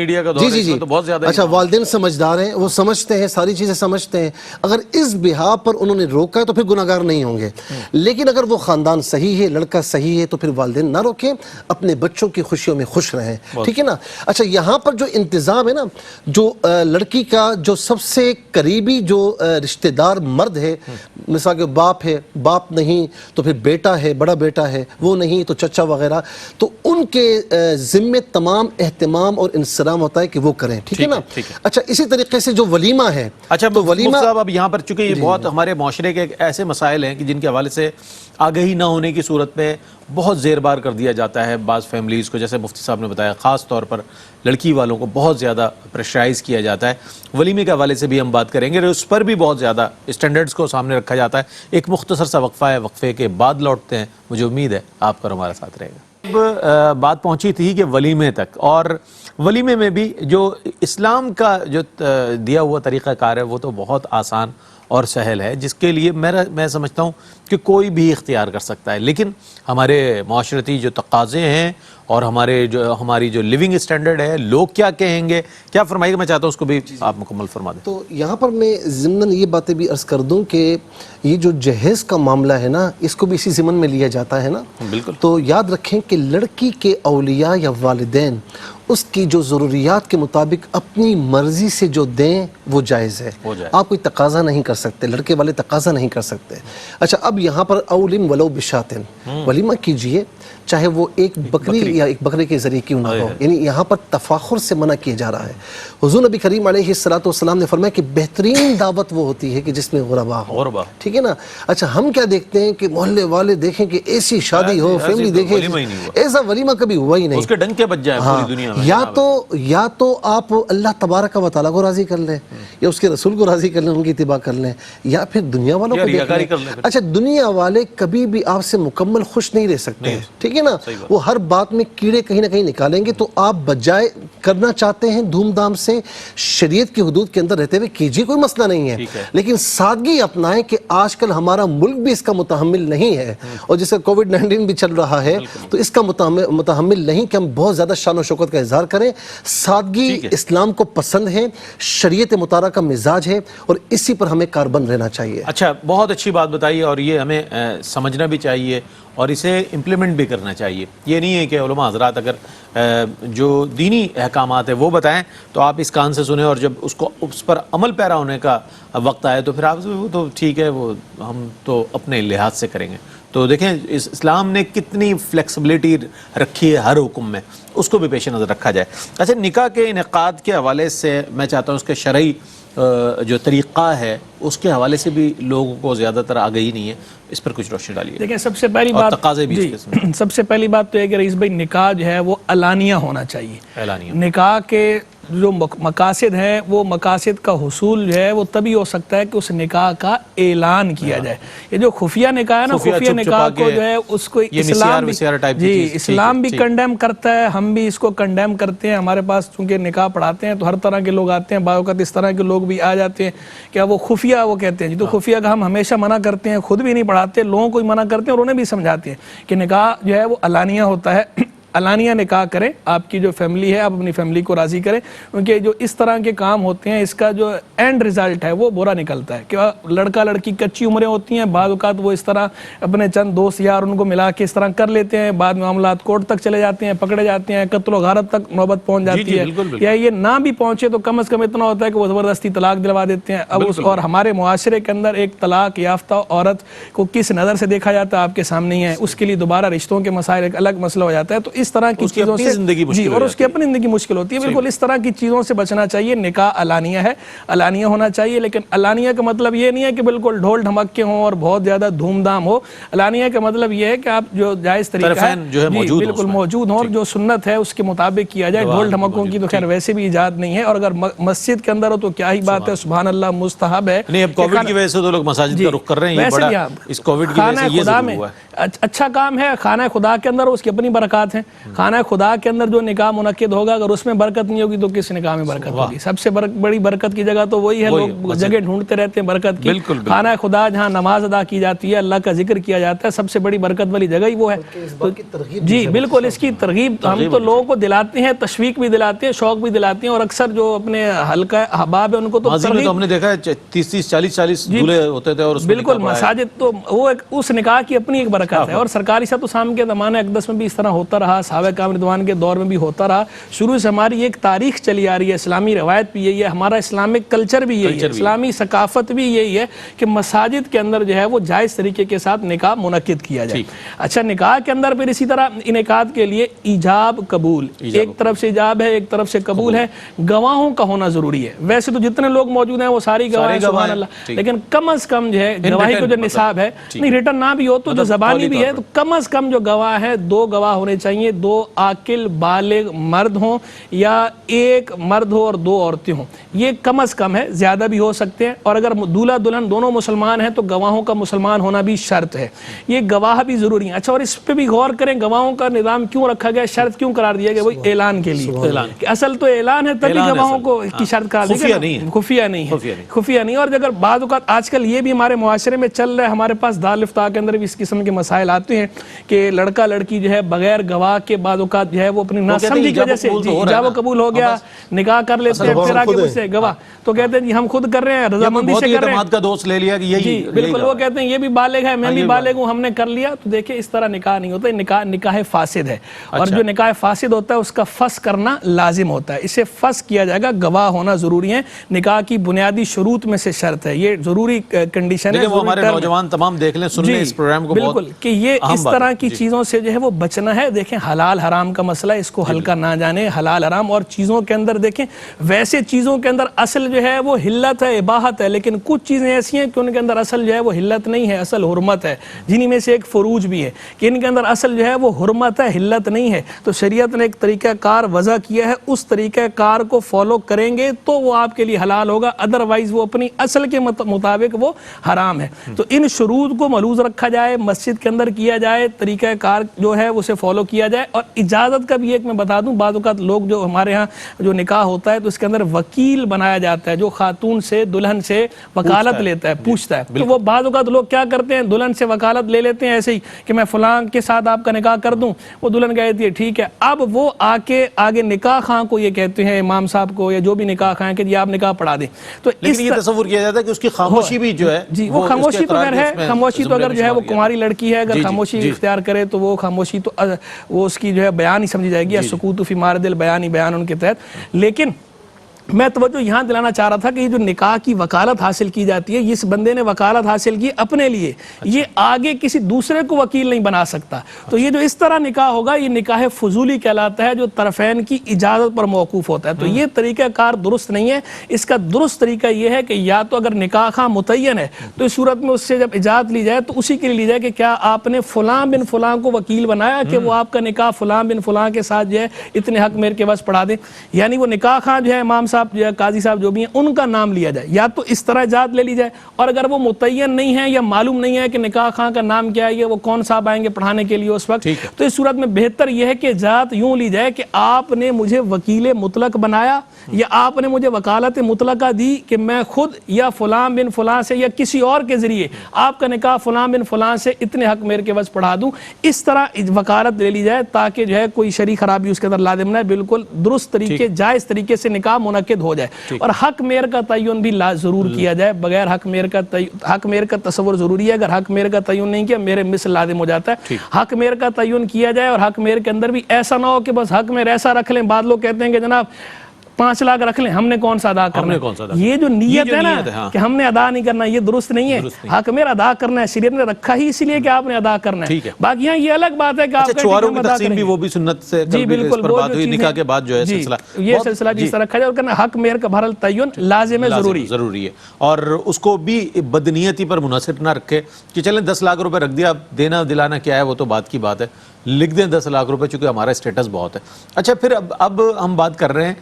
S2: جی اچھا والدین سمجھدار ہیں، وہ سمجھتے ہیں، ساری چیزیں سمجھتے ہیں، اگر اس بہا پر انہوں نے روکا ہے تو پھر گناہگار نہیں ہوں گے۔ لیکن اگر وہ خاندان صحیح ہے، لڑکا صحیح ہے، تو پھر والدین نہ روکیں، اپنے بچوں کی خوشیوں میں خوش رہیں، ٹھیک ہے نا۔ اچھا یہاں پر جو انتظام ہے نا، جو لڑکی کا جو سب سے قریبی جو رشتہ دار مرد ہے، مثال کے باپ ہے، باپ نہیں تو پھر بیٹا ہے، بڑا بیٹا ہے، وہ نہیں تو چچا وغیرہ، تو ان کے ذمے تمام اہتمام اور انصرام ہوتا ہے کہ وہ کریں، ٹھیک ہے نا۔ اچھا اسی طریقے سے جو ولیمہ ہے،
S1: اچھا
S2: تو ولیمہ
S1: صاحب اب یہاں پر چونکہ یہ بہت ہمارے معاشرے کے ایسے مسائل ہیں کہ جن کے حوالے سے آگہی نہ ہونے کی صورت میں بہت زیر بار کر دیا جاتا ہے بعض فیملیز کو، جیسے مفتی صاحب نے بتایا، خاص طور پر لڑکی والوں کو بہت زیادہ پریشرائز کیا جاتا ہے۔ ولیمے کے حوالے سے بھی ہم بات کریں گے، اور اس پر بھی بہت زیادہ اسٹینڈرڈز کو سامنے رکھا جاتا ہے۔ ایک مختصر سا وقفہ ہے، وقفے کے بعد لوٹتے ہیں، مجھے امید ہے آپ کا ہمارے ساتھ رہے گا۔ اب بات پہنچی تھی کہ ولیمے تک، اور ولیمے میں بھی جو اسلام کا جو دیا ہوا طریقہ کار ہے وہ تو بہت آسان اور سہل ہے، جس کے لیے میں سمجھتا ہوں کہ کوئی بھی اختیار کر سکتا ہے، لیکن ہمارے معاشرتی جو تقاضے ہیں اور ہماری جو لیونگ اسٹینڈرڈ ہے، لوگ کیا کہیں گے، کیا فرمائیے گا، میں چاہتا ہوں اس کو بھی آپ مکمل فرما دیں۔
S2: تو یہاں پر میں ضمناً یہ باتیں بھی عرض کر دوں کہ یہ جو جہیز کا معاملہ ہے نا، اس کو بھی اسی ضمن میں لیا جاتا ہے نا،
S1: بالکل۔
S2: تو یاد رکھیں کہ لڑکی کے اولیاء یا والدین اس کی جو ضروریات کے مطابق اپنی مرضی سے جو دیں وہ جائز ہے، آپ کوئی تقاضا نہیں کر سکتے، لڑکے والے تقاضا نہیں کر سکتے۔ اچھا اب یہاں پر اولم ولو بشاتن، ولیمہ کیجئے چاہے وہ ایک بکری یا ایک بکرے کے ذریعے کیوں نہ ہو، یعنی یہاں پر تفاخر سے منع کیا جا رہا ہے۔ حضور نبی کریم علیہ السلام نے فرمایا کہ بہترین دعوت وہ ہوتی ہے کہ جس میں غربا ہو، ٹھیک ہے نا۔ اچھا ہم کیا دیکھتے ہیں کہ محلے والے دیکھیں کہ ایسی شادی ہو، فیملی دیکھے، ایسا ولیمہ کبھی ہوا ہی نہیں،
S1: اس کے ڈنکے بج جائیں پوری دنیا میں۔
S2: یا تو آپ اللہ تبارک و تعالیٰ کو راضی کر لیں، یا اس کے رسول کو راضی کر لیں، ان کی اتباع کر لیں، یا پھر دنیا والوں کو دیکھ لیں۔ اچھا دنیا والے کبھی بھی آپ سے مکمل خوش نہیں رہ سکتے، ٹھیک ہے نا، وہ ہر بات میں کیڑے کہیں نہ کہیں نکالیں گے، تو آپ بجائے کرنا چاہتے ہیں دھوم دھام سے شریعت کی حدود کے اندر رہتے ہوئے کیجیے، کوئی مسئلہ نہیں ہے، لیکن سادگی اپنائیں کہ آج کل ہمارا ملک بھی اس کا متحمل نہیں ہے، اور جس کا کووڈ-19 بھی چل رہا ہے تو اس کا متحمل نہیں کہ ہم بہت زیادہ شان و شوکت کا اظہار کریں۔ سادگی اسلام کو پسند ہے، شریعت مطالعہ کا مزاج ہے، اور اسی پر ہمیں کاربند رہنا چاہیے۔
S1: اچھا بہت اچھی بات بتائی، اور یہ ہمیں سمجھنا بھی چاہیے اور اسے امپلیمنٹ بھی کرنا چاہیے۔ یہ نہیں ہے کہ علماء حضرات اگر جو دینی احکامات ہیں وہ بتائیں تو آپ اس کان سے سنیں، اور جب اس پر عمل پیرا ہونے کا وقت آئے تو پھر آپ وہ تو ٹھیک ہے، وہ ہم تو اپنے لحاظ سے کریں گے۔ تو دیکھیں اسلام نے کتنی فلیکسیبلٹی رکھی ہے ہر حکم میں، اس کو بھی پیش نظر رکھا جائے۔ اچھا نکاح کے انعقاد کے حوالے سے میں چاہتا ہوں اس کے شرعی جو طریقہ ہے اس کے حوالے سے بھی لوگوں کو زیادہ تر آگہی نہیں ہے، اس پر کچھ روشنی ڈالیے.
S3: دیکھیں سب سے پہلی
S1: اور
S3: بات
S1: تقاضے بھی اس کے
S3: سب سے پہلی بات تو یہ کہ رئیس بھائی نکاح جو ہے وہ علانیہ ہونا چاہیے.
S1: اعلانیہ
S3: نکاح کے جو مقاصد ہیں وہ مقاصد کا حصول جو ہے وہ تبھی ہو سکتا ہے کہ اس نکاح کا اعلان کیا جائے. یہ جو خفیہ نکاح ہے نا، خفیہ نکاح کو جو ہے اس کو اسلام بھی کنڈیم کرتا ہے، ہم بھی اس کو کنڈیم کرتے ہیں. ہمارے پاس چونکہ نکاح پڑھاتے ہیں تو ہر طرح کے لوگ آتے ہیں، بعض اوقات اس طرح کے لوگ بھی آ جاتے ہیں کیا وہ خفیہ وہ کہتے ہیں جی، تو خفیہ کا ہم ہمیشہ منع کرتے ہیں، خود بھی نہیں پڑھاتے، لوگوں کو بھی منع کرتے ہیں اور انہیں بھی سمجھاتے ہیں کہ نکاح جو ہے وہ علانیہ ہوتا ہے. علانیہ نکاح کریں، آپ کی جو فیملی ہے آپ اپنی فیملی کو راضی کریں، کیونکہ جو اس طرح کے کام ہوتے ہیں اس کا جو اینڈ رزلٹ ہے وہ برا نکلتا ہے. کہ لڑکا لڑکی کچی عمریں ہوتی ہیں، بعض اوقات وہ اس طرح اپنے چند دوست یار ان کو ملا کے اس طرح کر لیتے ہیں، بعد میں معاملات کورٹ تک چلے جاتے ہیں، پکڑے جاتے ہیں، قتل و غارت تک نوبت پہنچ جاتی ہے. یا یہ نہ بھی پہنچے تو کم از کم اتنا ہوتا ہے کہ وہ زبردستی طلاق دلوا دیتے ہیں. اب اور ہمارے معاشرے کے اندر ایک طلاق یافتہ عورت کو کس نظر سے دیکھا جاتا ہے آپ کے سامنے ہی ہے، اس کے لیے دوبارہ رشتوں کے مسائل ایک الگ مسئلہ ہو جاتا ہے. تو اس طرح کی چیزوں جی، اور اس کی اپنی زندگی مشکل ہوتی ہے. بالکل اس طرح کی چیزوں سے بچنا چاہیے. نکاح علانیہ ہے، علانیہ ہونا چاہیے، لیکن علانیہ کا مطلب یہ نہیں ہے کہ بالکل ڈھول ڈھمک کے ہوں اور بہت زیادہ دھوم دھام ہو. علانیہ کا مطلب یہ ہے کہ آپ جو جائز طریقہ ہے بالکل موجود ہوں اور جو سنت ہے اس کے مطابق کیا جائے. ڈھول ڈھمکوں کی تو خیر ویسے بھی ایجاد نہیں ہے، اور اگر مسجد کے اندر ہو تو کیا ہی بات ہے، سبحان اللہ، مستحب ہے.
S1: نہیں، اب کووڈ کی وجہ سے تو لوگ مساجد کا رخ کر رہے ہیں، یہ بڑا اس کووڈ کی وجہ سے یہ ضرور ہوا ہے.
S3: اچھا کام ہے، خانہ خدا کے اندر اس کی اپنی برکات ہیں. خانہ خدا کے اندر جو نکاح منعقد ہوگا اگر اس میں برکت نہیں ہوگی تو کس نکاح میں برکت ہوگی؟ سب سے بڑی برکت کی جگہ تو وہی ہے، لوگ جگہ ڈھونڈتے رہتے ہیں برکت کی. خانہ خدا جہاں نماز ادا کی جاتی ہے، اللہ کا ذکر کیا جاتا ہے، سب سے بڑی برکت والی جگہ ہی وہ ہے. جی بالکل، اس کی ترغیب ہم تو لوگوں کو دلاتے ہیں، تشویق بھی دلاتے ہیں، شوق بھی دلاتے ہیں. اور اکثر جو اپنے حلقہ احباب ہے ان کو تو
S1: ہم نے دیکھا ہے 30-40 دولے ہوتے تھے اور
S3: بالکل مساجد تو وہ اس نکاح کی اپنی ایک برکت ہے. اور سرکاری صدر اسلام کے زمانہ اقدس میں بھی اس طرح ہوتا رہا، صحابہ کرام رضوان کے دور میں بھی ہوتا رہا. شروع سے ہماری ایک تاریخ چلی آ رہی ہے، اسلامی روایت بھی یہی ہے، ہمارا اسلامک کلچر بھی یہی ہے، اسلامی ثقافت بھی یہی ہے کہ مساجد کے اندر جو ہے وہ جائز طریقے کے ساتھ نکاح منعقد کیا جائے. اچھا، نکاح کے اندر پھر اسی طرح انعقاد کے لیے ایجاب قبول، ایک طرف سے ایجاب ہے ایک طرف سے قبول ہے. گواہوں کا ہونا ضروری ہے. ویسے تو جتنے لوگ موجود ہیں وہ ساری گواہ ہیں، سبحان اللہ، لیکن کم از کم جو ہے گواہی کو جو نصاب ہے، نہیں ریٹن نہ بھی ہو تو جو زبانی بھی ہے تو کم از کم جو گواہ ہے 2 گواہ ہونے چاہیے، 2 عاقل بالغ مرد ہوں یا ایک مرد ہو اور 2 عورتیں ہوں. یہ کم از کم ہے، زیادہ بھی ہو سکتے ہیں. اور اگر دولہا دلہن دونوں مسلمان ہیں تو گواہوں کا مسلمان ہونا بھی شرط ہے. یہ گواہ بھی ضروری ہیں. اچھا، اور اس پہ بھی غور کریں گواہوں کا نظام کیوں رکھا گیا، شرط کیوں قرار دیا گیا؟ وہی اعلان کے لیے، کہ اصل تو اعلان ہے تبھی گواہوں کو کی شرط قرار دی گئی، خفیہ نہیں ہے، خفیہ نہیں. اور اگر بعض اوقات آج کل یہ بھی ہمارے معاشرے میں چل رہا ہے، ہمارے پاس دارالفتاء کے اندر بھی اس قسم کے مسائل آتے ہیں کہ لڑکا لڑکی جو ہے بغیر گواہ کے بعض اوقات جو ہے وہ اپنی ناسمجھی کی وجہ سے ایجاب و قبول ہو گیا، نکاح کر لیتے ہیں، پھر آگے مجھ سے گواہ تو کہتے ہیں جی ہم خود کر رہے ہیں، رضامندی سے کر رہے ہیں،
S1: کا دوست لے لیا کہ یہی
S3: بالکل. وہ کہتے ہیں یہ بھی بالغ ہے، میں بھی بالغ ہوں، ہم نے کر لیا. تو دیکھیں اس طرح نکاح نہیں ہوتا، نکاح فاسد ہے. اور جو نکاح فاسد ہوتا ہے اس کا فسخ کرنا لازم ہوتا ہے. اسے فسخ کیا جائے گا، گواہ ہونا ضروری ہے، نکاح کی بنیادی شروط میں سے شرط ہے، یہ ضروری کنڈیشن ہے.
S1: وہ ہمارے نوجوان تمام دیکھ لیں، سن لیں اس پروگرام کو،
S3: بالکل، کہ یہ اس طرح کی چیزوں سے جو ہے وہ بچنا ہے. دیکھیں حلال حرام کا مسئلہ، اس کو ہلکا نہ جانے. حلال حرام اور چیزوں کے اندر دیکھیں، ویسے چیزوں کے اندر اصل جو ہے وہ حلت ہے، اباحت ہے، لیکن کچھ چیزیں ایسی ہیں کہ ان کے اندر اصل جو ہے وہ حلت نہیں ہے، اصل حرمت ہے. جنہی میں سے ایک فروج بھی ہے کہ ان کے اندر اصل جو ہے وہ حرمت ہے، حلت نہیں ہے. تو شریعت نے ایک طریقہ کار وضع کیا ہے، اس طریقہ کار کو فالو کریں گے تو وہ آپ کے لیے حلال ہوگا، ادروائز وہ اپنی اصل کے مطابق وہ حرام ہے. تو ان شروط کو ملحوظ رکھا جائے، مسجد کے اندر کیا جائے، طریقہ کار جو ہے اسے فالو کیا جائے. اور اجازت کا بھی ایک میں بتا دوں، بعض اوقات لوگ جو ہمارے ہاں جو نکاح ہوتا ہے تو اس کے اندر وکیل بنایا جاتا ہے جو خاتون سے دلہن سے وکالت لیتا ہے، پوچھتا ہے. تو وہ بعض اوقات لوگ کیا کرتے ہیں، دلہن سے وکالت لے لیتے ہیں ایسے ہی کہ میں فلاں کے ساتھ آپ کا نکاح کر دوں. وہ دلہن کہتی ہے ٹھیک ہے. اب وہ آ کے آگے نکاح خواہ کو یہ کہتے ہیں، امام صاحب کو یا جو بھی نکاح خواہ کہ جی آپ نکاح پڑھا دیں. تو
S1: لیکن یہ تصور کیا جاتا ہے کہ اس کی خاموشی بھی جو ہے،
S3: جی وہ خاموشی تو اگر ہے، خاموشی تو اگر جو ہے وہ کماری لڑکی ہے، اگر خاموشی اختیار کرے تو وہ خاموشی تو وہ اس کی جو ہے بیان ہی سمجھی جائے گی، سکوت فی مارد البیان بیان ان کے تحت. لیکن میں توجہ یہاں دلانا چاہ رہا تھا کہ یہ جو نکاح کی وکالت حاصل کی جاتی ہے، اس بندے نے وکالت حاصل کی اپنے لیے، یہ آگے کسی دوسرے کو وکیل نہیں بنا سکتا. تو یہ جو اس طرح نکاح ہوگا یہ نکاح فضولی کہلاتا ہے، جو طرفین کی اجازت پر موقوف ہوتا ہے. تو یہ طریقہ کار درست نہیں ہے. اس کا درست طریقہ یہ ہے کہ یا تو اگر نکاح خواہ متعین ہے تو اس صورت میں اس سے جب اجازت لی جائے تو اسی کے لیے لی جائے کہ کیا آپ نے فلاں بن فلاں کو وکیل بنایا کہ وہ آپ کا نکاح فلاں بن فلاں کے ساتھ جو ہے اتنے حق مہر کے بس پڑھا دیں. یعنی وہ نکاح خواہ جو ہے امام صاحب جو ہے قاضی صاحب جو بھی ہیں ان کا نام لیا جائے، یا تو اس طرح اجازت لے لی جائے. اور اگر وہ متعین نہیں ہے یا معلوم نہیں ہے کہ نکاح خواہ کا نام کیا ہے، وہ کون صاحب آئیں گے پڑھانے کے لیے اس وقت، تو اس صورت میں بہتر یہ ہے کہ اجازت یوں لی جائے کہ آپ نے مجھے وکیل مطلق بنایا یا آپ نے مجھے وکالت مطلقہ دی کہ میں خود یا فلاں بن فلاں سے یا کسی اور کے ذریعے آپ کا نکاح فلاں بن فلاں سے اتنے حق مہر کے بس پڑھا دوں. اس طرح وکالت لے لی جائے تاکہ جو ہے کوئی شرعی خرابی اس کے اندر لازم نہ ہے، بالکل درست طریقے جائز طریقے سے نکاح منعقد ہو جائے. اور حق مہر کا تعین بھی ضرور کیا جائے. بغیر حق مہر کا تصور ضروری ہے. اگر حق مہر کا تعین نہیں کیا میرے مثل لازم ہو جاتا ہے. حق مہر کا تعین کیا جائے اور حق مہر کے اندر بھی ایسا نہ ہو کہ بس حق مہر ایسا رکھ لیں. بعض لوگ کہتے ہیں کہ جناب 5 لاکھ رکھ لیں، ہم نے کون سا ادا کرنا ہے. یہ جو نیت ہے نا کہ ہم نے ادا نہیں کرنا، یہ درست نہیں ہے. حق مہر ادا کرنا ہے، شریعت نے رکھا ہی اسی لیے کہ آپ نے ادا کرنا ہے. باقی یہاں یہ الگ بات ہے کہ آپ
S1: چھواروں کی تقسیم بھی وہ بھی سنت سے
S3: جی بالکل
S1: بات ہوئی نکاح کے بعد جو ہے سلسلہ
S3: یہ سلسلہ جس طرح رکھا جائے اور کرنا حق مہر کا بہرحال تعین لازم ہے،
S1: ضروری ہے. اور اس کو بھی بدنیتی پر منحصر نہ رکھے کہ چلیں 10 لاکھ روپے رکھ دیا، دینا دلانا کیا ہے وہ تو بات کی بات ہے، لکھ دیں 10 لاکھ روپے چونکہ ہمارا اسٹیٹس بہت ہے. اچھا پھر اب ہم بات کر رہے ہیں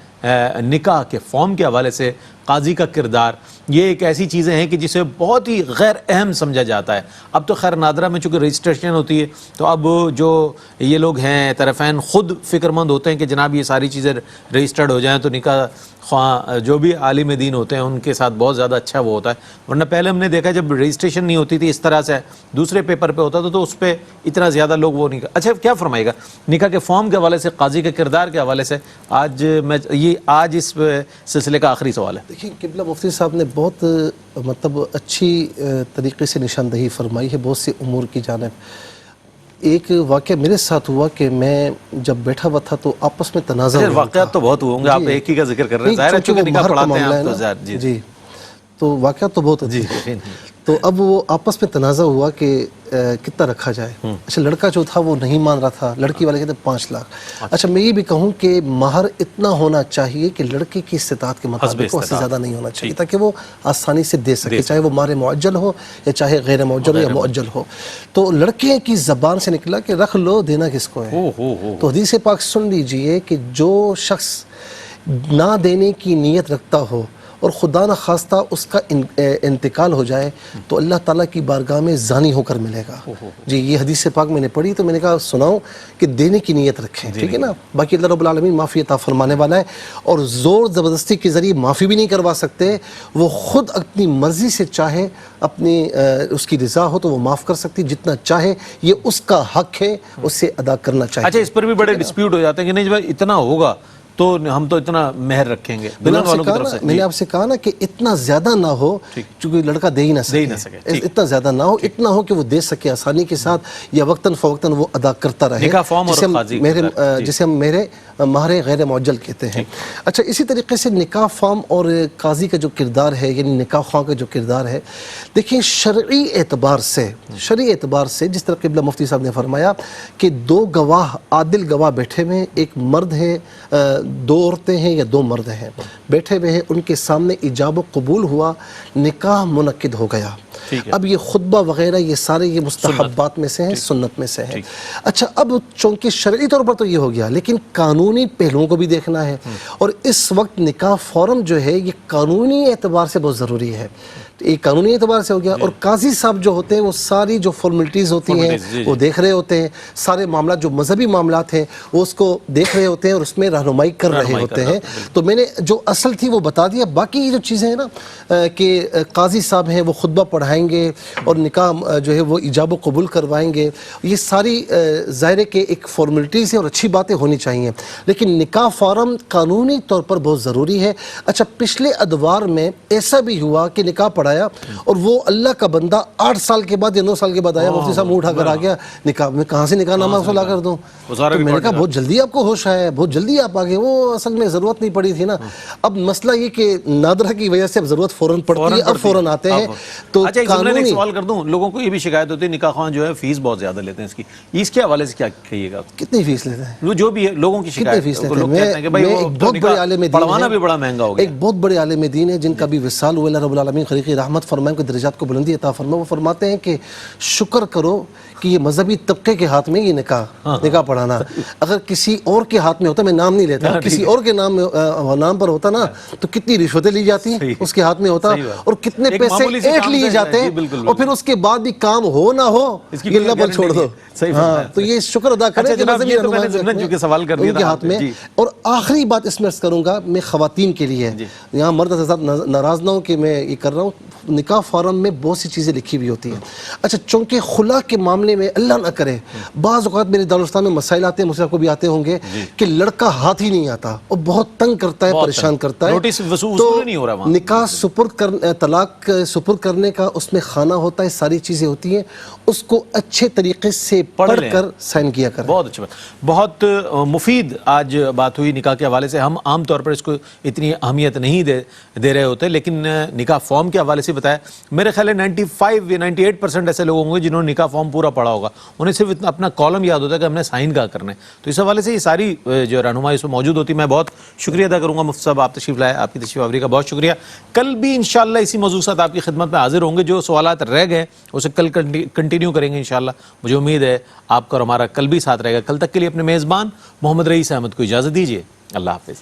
S1: نکاح کے فارم کے حوالے سے قاضی کا کردار. یہ ایک ایسی چیزیں ہیں کہ جسے بہت ہی غیر اہم سمجھا جاتا ہے. اب تو خیر نادرہ میں چونکہ رجسٹریشن ہوتی ہے تو اب جو یہ لوگ ہیں طرفین خود فکر مند ہوتے ہیں کہ جناب یہ ساری چیزیں رجسٹرڈ ہو جائیں تو نکاح خواہ جو بھی عالم دین ہوتے ہیں ان کے ساتھ بہت زیادہ اچھا وہ ہوتا ہے. ورنہ پہلے ہم نے دیکھا جب رجسٹریشن نہیں ہوتی تھی اس طرح سے دوسرے پیپر پہ ہوتا تھا تو اس پہ اتنا زیادہ لوگ وہ نہیں. اچھا کیا فرمائے گا نکاح کے فارم کے حوالے سے، قاضی کے کردار کے حوالے سے؟ آج اس سلسلے کا آخری سوال ہے.
S2: دیکھیں قبلہ مفتی صاحب نے بہت مطلب اچھی طریقے سے نشاندہی فرمائی ہے بہت سے امور کی جانب. ایک واقعہ میرے ساتھ ہوا کہ میں جب بیٹھا ہوا تھا تو آپس میں تنازع ہوا.
S1: واقعات تو بہت ہوئے ہوں گے، آپ ایک ہی کا ذکر کر رہے ہیں، ظاہر ہے چونکہ نکاح پڑھاتے ہیں آپ تو ظاہر. جی
S2: تو واقعات تو بہت
S1: جی.
S2: تو اب وہ آپس میں تنازع ہوا کہ کتنا رکھا جائے. اچھا لڑکا جو تھا وہ نہیں مان رہا تھا، لڑکی والے کہتے ہیں 5 لاکھ. اچھا میں یہ بھی کہوں کہ مہر اتنا ہونا چاہیے کہ لڑکے کی استطاعت کے مطابق اس سے زیادہ نہیں ہونا چاہیے تاکہ وہ آسانی سے دے سکے، چاہے وہ مہر معجل ہو یا چاہے غیر معجل ہو یا معجل ہو. تو لڑکے کی زبان سے نکلا کہ رکھ لو، دینا کس کو ہے. تو حدیث پاک سن لیجئے کہ جو شخص نہ دینے کی نیت رکھتا ہو اور خدا نہ خواستہ اس کا انتقال ہو جائے تو اللہ تعالیٰ کی بارگاہ میں زانی ہو کر ملے گا. جی یہ حدیث پاک میں نے پڑھی تو میں نے کہا سناؤ کہ دینے کی نیت رکھیں، ٹھیک ہے نا. باقی اللہ رب العالمین معافی عطا فرمانے والا ہے اور زور زبردستی کے ذریعے معافی بھی نہیں کروا سکتے. وہ خود اپنی مرضی سے چاہے اپنی اس کی رضا ہو تو وہ معاف کر سکتی، جتنا چاہے یہ اس کا حق ہے اسے ادا کرنا چاہیے.
S1: اچھا اس پر بھی بڑے ڈسپیوٹ ہو جاتے ہیں کہ نہیں بھائی اتنا ہوگا تو ہم تو اتنا مہر رکھیں گے دلہن والوں کی طرف سے.
S2: میں نے آپ سے کہا نا کہ اتنا زیادہ نہ ہو چونکہ لڑکا دے ہی نہ سکے، اتنا زیادہ نہ ہو، اتنا ہو کہ وہ دے سکے آسانی کے ساتھ یا وقتاً فوقتاً وہ ادا کرتا رہے، جسے ہم مہر غیر معجل کہتے ہیں. اچھا اسی طریقے سے نکاح فارم اور قاضی کا جو کردار ہے یعنی نکاح خواہ کا جو کردار ہے، دیکھیں شرعی اعتبار سے جس طرح قبلہ مفتی صاحب نے فرمایا کہ 2 گواہ عادل گواہ بیٹھے ہوئے، ایک مرد ہے، 2 عورتیں ہیں یا 2 مرد ہیں بیٹھے ہوئے ہیں، ان کے سامنے ایجاب و قبول ہوا، نکاح منعقد ہو گیا. اب یہ خطبہ وغیرہ یہ سارے یہ مستحبات میں سے ہیں، سنت میں سے ہیں. اچھا اب چونکہ شرعی طور پر تو یہ ہو گیا لیکن قانونی پہلوؤں کو بھی دیکھنا ہے اور اس وقت نکاح فارم جو ہے یہ قانونی اعتبار سے بہت ضروری ہے. ایک قانونی اعتبار سے ہو گیا اور قاضی صاحب جو ہوتے ہیں وہ ساری جو فارمیلٹیز ہوتی ہیں وہ دیکھ رہے ہوتے ہیں، سارے معاملات جو مذہبی معاملات ہیں وہ اس کو دیکھ رہے ہوتے ہیں اور اس میں رہنمائی کر رہے ہوتے ہیں. تو میں نے جو اصل تھی وہ بتا دیا. باقی یہ جو چیزیں ہیں نا کہ قاضی صاحب ہیں وہ خطبہ پڑھائیں پڑھائیں گے اور نکاح جو ہے وہ ایجاب و قبول کروائیں گے، یہ ساری ظاہر ہے کہ ایک فارمیلٹیز ہے اور اچھی باتیں ہونی چاہیے، لیکن نکاح فارم قانونی طور پر بہت ضروری ہے۔ اچھا، پچھلے ادوار میں ایسا بھی ہوا کہ نکاح پڑھایا اور وہ اللہ کا بندہ 8 سال کے بعد یا 9 سال کے بعد آیا، مفتی صاحب منہ اٹھا کر آ گیا، نکاح میں کہاں سے نکاح نامہ لا کر دوں؟ تو میں نے کہا بہت جلدی آپ کو ہوش آیا ہے، بہت جلدی آپ آ گئے، وہ اصل میں ضرورت نہیں پڑی تھی نا۔ اب مسئلہ یہ کہ نادرہ کی وجہ سے اب ضرورت فوراً پڑتی ہے، اب فوراً آتے ہیں۔ تو
S1: اچھا، ایک سوال کر دوں، لوگوں کو یہ بھی شکایت ہوتی ہے نکاح خوان جو ہے فیس بہت زیادہ لیتے ہیں اس کے حوالے سے کیا کہیے گا؟
S2: کتنی فیس لیتے ہیں؟
S1: وہ جو بھی ہے لوگوں کی شکایت،
S2: فیس لیتے
S1: لوگ کہتے ہیں کہ بھائی وہ
S2: بہت بڑے عالم دین
S1: پڑھوانا بھی بڑا مہنگا ہو گیا۔
S2: ایک بہت بڑے عالم دین ہے جن کا بھی وصال ہوا، اللہ رب العالمین خلیقی رحمت فرمائے، ان کے درجات کو بلندی عطا فرمائے، وہ فرماتے ہیں کہ شکر کرو کہ یہ مذہبی طبقے کے ہاتھ میں یہ نکاح پڑھانا، اگر کسی اور کے ہاتھ میں ہوتا، میں نام نہیں لیتا، کسی اور کے نام پر ہوتا نا تو کتنی رشوتیں لی جاتی ہیں، اس کے ہاتھ میں ہوتا اور کتنے پیسے ایٹ لیے جاتے ہیں، اور پھر اس کے بعد بھی کام ہو نہ ہو یہ اللہ پر چھوڑ دو۔ ہاں، تو یہ شکر ادا کریں کہ مذہبی ان کے ہاتھ میں۔ اور آخری بات اس میں عرض کروں گا، میں خواتین کے لیے، یہاں مرد حضرات ناراض نہ ہوں کہ میں یہ کر رہا ہوں، نکاح فارم میں بہت سی چیزیں لکھی ہوئی ہوتی ہیں۔ اچھا، چونکہ خلا کے معاملے میں اللہ نہ کرے بعض اوقات میرے دارالاسلام میں مسائل آتے ہیں، مجھ سے آپ کو بھی آتے ہوں گے کہ لڑکا ہاتھ ہی نہیں آتا اور بہت تنگ کرتا ہے، پریشان کرتا ہے، تو نکاح طلاق سپرد کرنے کا اس میں خانہ ہوتا ہے، ساری چیزیں ہوتی ہیں، اس کو اچھے طریقے سے پڑھ کر سائن کیا کریں۔
S1: بہت اچھا، بہت مفید آج بات ہوئی نکاح کے حوالے سے۔ ہم عام طور پر اس کو اتنی اہمیت نہیں دے رہے ہوتے، لیکن نکاح فارم کے حوالے سے بتایا، میرے خیال ہے 95 یا 98% ایسے لوگ ہوں گے جنہوں نے نکاح فارم پورا پڑھا ہوگا، انہیں صرف اتنا اپنا کالم یاد ہوتا ہے کہ ہم نے سائن کہاں کرنا ہے۔ تو اس حوالے سے یہ ساری جو رہنمائی اس میں موجود ہوتی ہے۔ میں بہت شکریہ ادا کروں گا مفتی صاحب، آپ تشریف لائے، آپ کی تشریف آوری کا بہت شکریہ۔ کل بھی انشاءاللہ اسی موضوع کے ساتھ آپ کی خدمت میں حاضر ہوں گے، جو سوالات رہ گئے اسے کل کنٹینیو کریں گے انشاءاللہ۔ مجھے امید ہے آپ کا اور ہمارا کل بھی ساتھ رہے گا۔ کل تک کے لیے اپنے میزبان محمد رئیس احمد کو اجازت دیجیے، اللہ حافظ۔